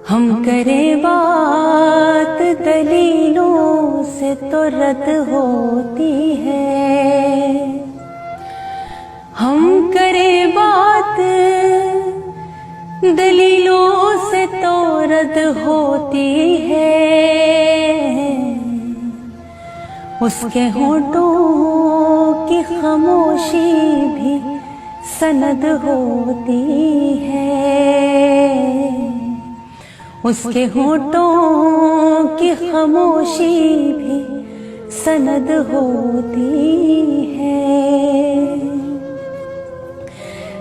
हम करें बात दलीलों से तो रद्द होती है। हम करें बात दलीलों से तो रद्द होती है। उसके होठों की खामोशी भी सनद होती है। उसके होठों की खामोशी भी सनद होती है।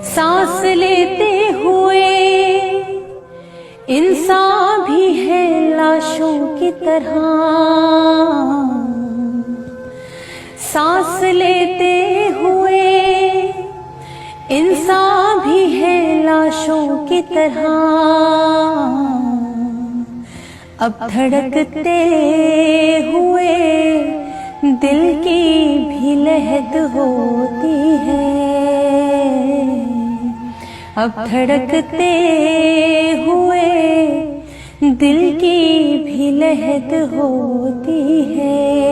सांस लेते हुए इंसान भी है लाशों की तरह। सांस लेते हुए इंसान भी है लाशों की तरह। अब धड़कते हुए दिल की भी लहद होती है। अब धड़कते हुए दिल की भी लहद होती है।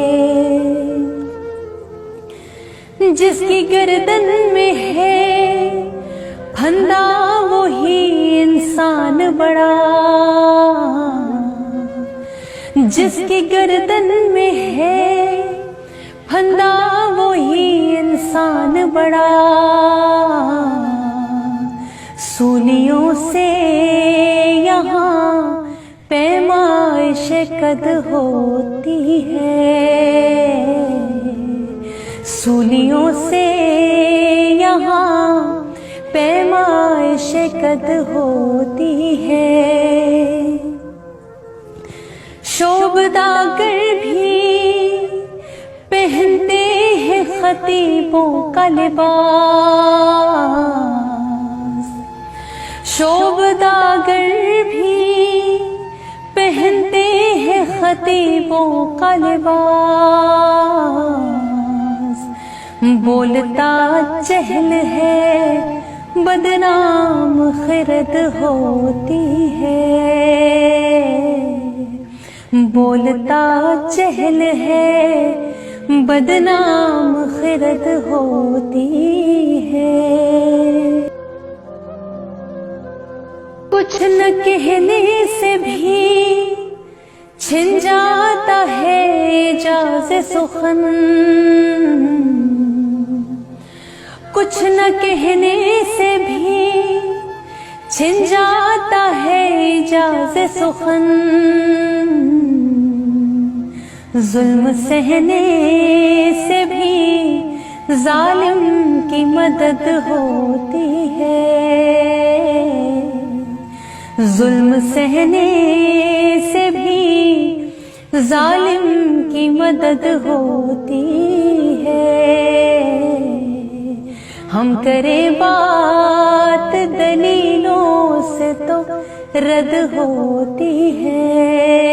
जिसकी गर्दन में है फंदा वही इंसान बड़ा। जिसकी गर्दन में है फंदा वही इंसान बड़ा। सूलियों से यहाँ पैमाइश कद होती है। सूलियों से यहाँ पैमाइश कद होती है। शोभदागर भी पहनते हैं खतीबों का लिबास। शोभदागर भी पहनते हैं खतीबों का लिबास। बोलता चहल है बदनाम खिरद होती है। बोलता चहल है बदनाम खिरद होती है। कुछ न कहने से भी छिन जाता है एजाज़ सुखन। कुछ न कहने से भी छिन जाता है एजाज़ सुखन। जुल्म सहने से भी जालिम की मदद होती है। जुल्म सहने से भी जालिम की मदद होती है। हम करें बात दलीलों से तो रद्द होती है।